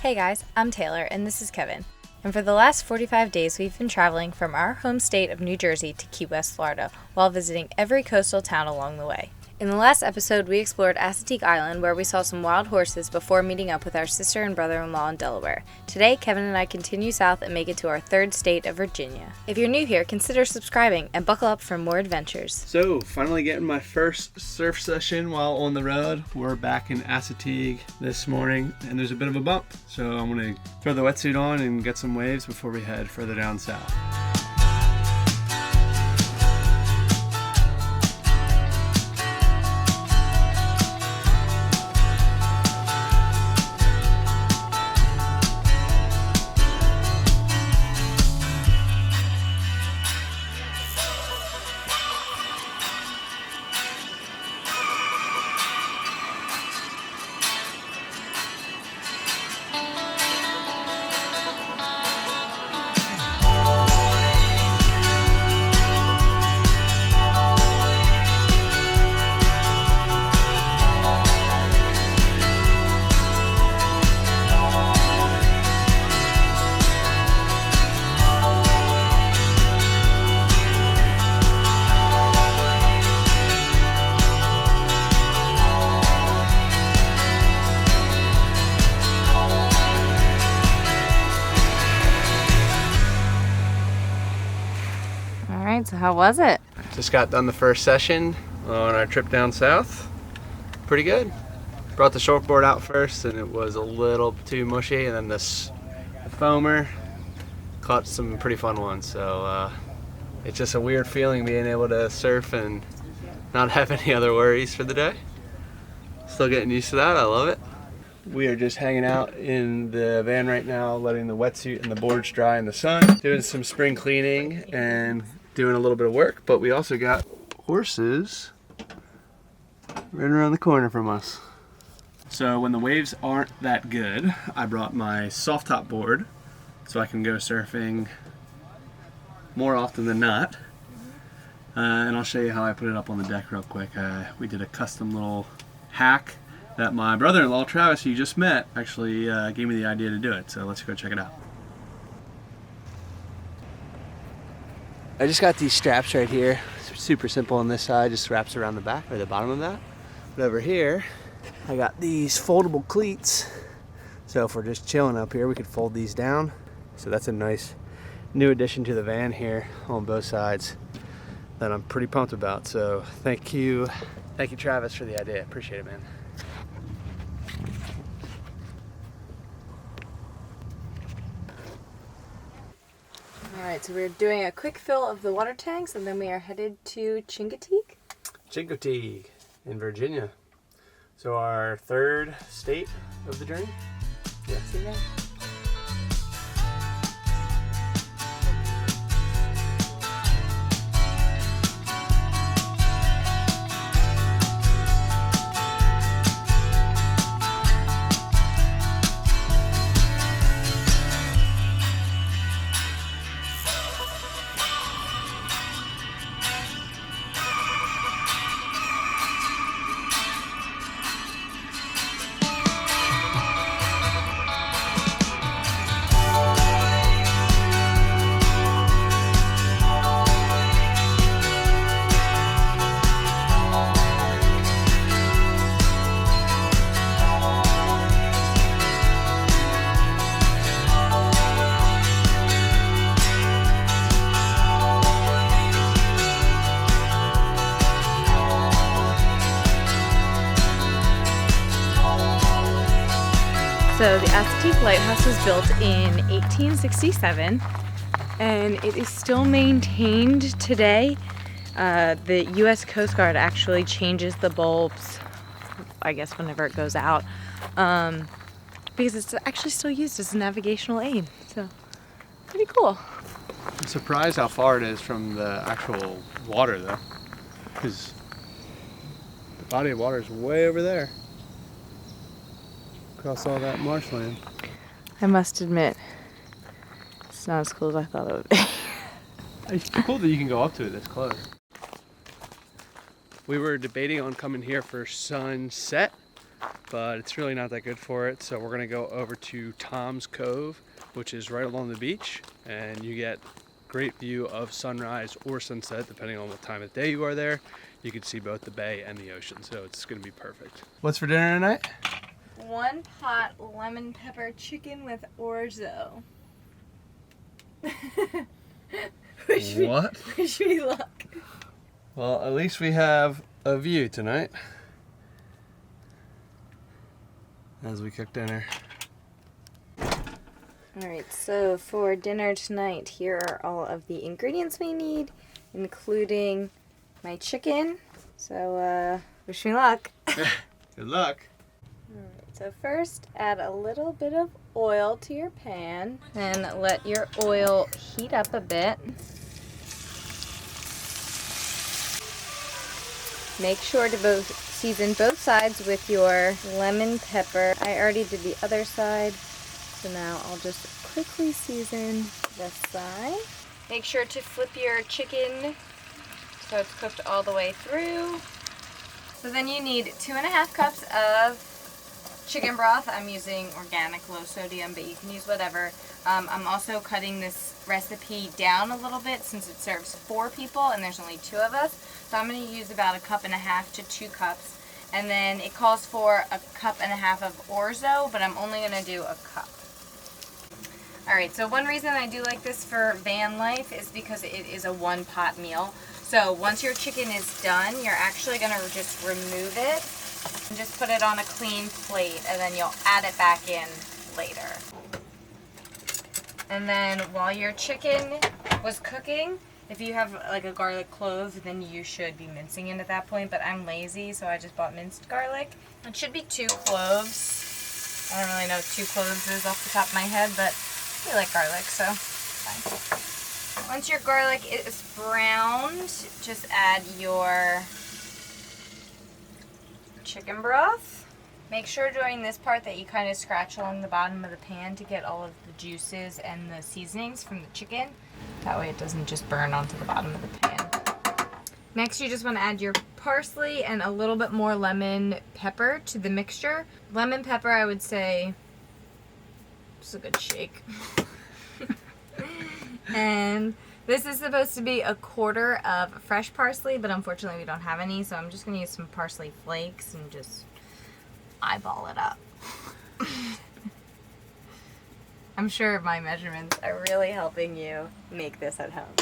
Hey guys, I'm Taylor and this is Kevin. And for the last 45 days we've been traveling from our home state of New Jersey to Key West, Florida, while visiting every coastal town along the way. In the last episode, we explored Assateague Island, where we saw some wild horses before meeting up with our sister and brother-in-law in Delaware. Today, Kevin and I continue south and make it to our third state of Virginia. If you're new here, consider subscribing and buckle up for more adventures. So, finally getting my first surf session while on the road. We're back in Assateague this morning, and there's a bit of a bump. So I'm gonna throw the wetsuit on and get some waves before we head further down south. So how was it? Just got done the first session on our trip down south. Pretty good. Brought the shortboard out first and it was a little too mushy, and then the foamer caught some pretty fun ones. So it's just a weird feeling being able to surf and not have any other worries for the day. Still getting used to that. I love it. We are just hanging out in the van right now, letting the wetsuit and the boards dry in the sun, doing some spring cleaning and doing a little bit of work. But we also got horses right around the corner from us. So when the waves aren't that good, I brought my soft top board so I can go surfing more often than not. And I'll show you how I put it up on the deck real quick. We did a custom little hack that my brother-in-law, Travis, who you just met, actually gave me the idea to do it. So let's go check it out. I just got these straps right here. Super simple on this side, just wraps around the back or the bottom of that. But over here, I got these foldable cleats. So if we're just chilling up here, we could fold these down. So that's a nice new addition to the van here on both sides that I'm pretty pumped about. So thank you Travis, for the idea. Appreciate it, man. Alright, so we're doing a quick fill of the water tanks and then we are headed to Assateague in Virginia. So our third state of the journey. Yeah. See that? So the Assateague Lighthouse was built in 1867 and it is still maintained today. The U.S. Coast Guard actually changes the bulbs, I guess, whenever it goes out, because it's actually still used as a navigational aid. So pretty cool. I'm surprised how far it is from the actual water though, because the body of water is way over there. Across all that marshland. I must admit, it's not as cool as I thought it would be. It's cool that you can go up to it this close. We were debating on coming here for sunset, but it's really not that good for it. So we're gonna go over to Tom's Cove, which is right along the beach, and you get great view of sunrise or sunset depending on what time of day you are there. You can see both the bay and the ocean, so it's gonna be perfect. What's for dinner tonight? 1 pot lemon pepper chicken with orzo. What? Wish me luck. Well, at least we have a view tonight as we cook dinner. Alright, so for dinner tonight, here are all of the ingredients we need, including my chicken. So, wish me luck. Good luck. Alright, so first add a little bit of oil to your pan and let your oil heat up a bit. Make sure to season both sides with your lemon pepper. I already did the other side, so now I'll just quickly season this side. Make sure to flip your chicken so it's cooked all the way through. So then you need 2.5 cups of chicken broth. I'm using organic, low sodium, but you can use whatever. I'm also cutting this recipe down a little bit since it serves 4 people and there's only 2 of us. So I'm going to use about 1.5 cups to 2 cups. And then it calls for 1.5 cups of orzo, but I'm only going to do 1 cup. Alright, so one reason I do like this for VanLife is because it is a 1-pot meal. So once your chicken is done, you're actually going to just remove it and just put it on a clean plate, and then you'll add it back in later. And then while your chicken was cooking, if you have like a garlic clove, then you should be mincing it at that point, but I'm lazy, so I just bought minced garlic. It should be 2 cloves. I don't really know what 2 cloves is off the top of my head, but I like garlic, so fine. Once your garlic is browned, just add your chicken broth. Make sure during this part that you kind of scratch along the bottom of the pan to get all of the juices and the seasonings from the chicken. That way it doesn't just burn onto the bottom of the pan. Next, you just want to add your parsley and a little bit more lemon pepper to the mixture. Lemon pepper, I would say, just a good shake. And this is supposed to be 1/4 of fresh parsley, but unfortunately we don't have any, so I'm just going to use some parsley flakes and just eyeball it up. I'm sure my measurements are really helping you make this at home.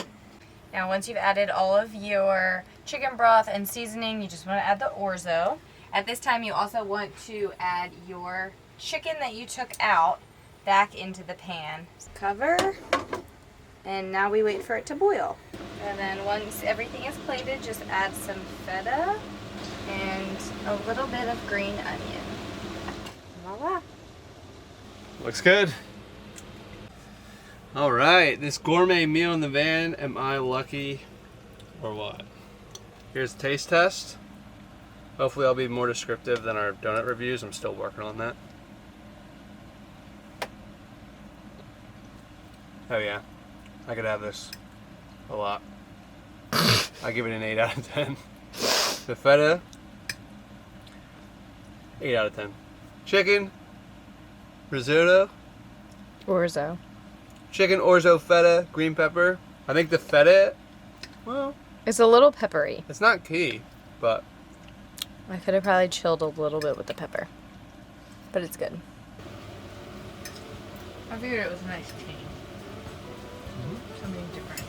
Now once you've added all of your chicken broth and seasoning, you just want to add the orzo. At this time you also want to add your chicken that you took out back into the pan. Cover, and now we wait for it to boil. And then once everything is plated, just add some feta and a little bit of green onion. Voila. Looks good. All right, this gourmet meal in the van, am I lucky or what? Here's the taste test. Hopefully I'll be more descriptive than our donut reviews. I'm still working on that. Oh yeah, I could have this a lot. I give it an 8 out of 10. The feta, 8 out of 10. Chicken, risotto. Orzo. Chicken, orzo, feta, green pepper. I think the feta, well, It's a little peppery. it's not key, but I could have probably chilled a little bit with the pepper, but it's good. I figured it was a nice change. Something different.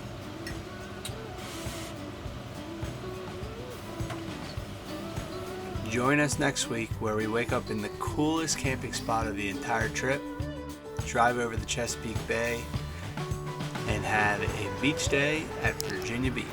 join us next week where we wake up in the coolest camping spot of the entire trip, drive over the Chesapeake Bay, and have a beach day at Virginia Beach.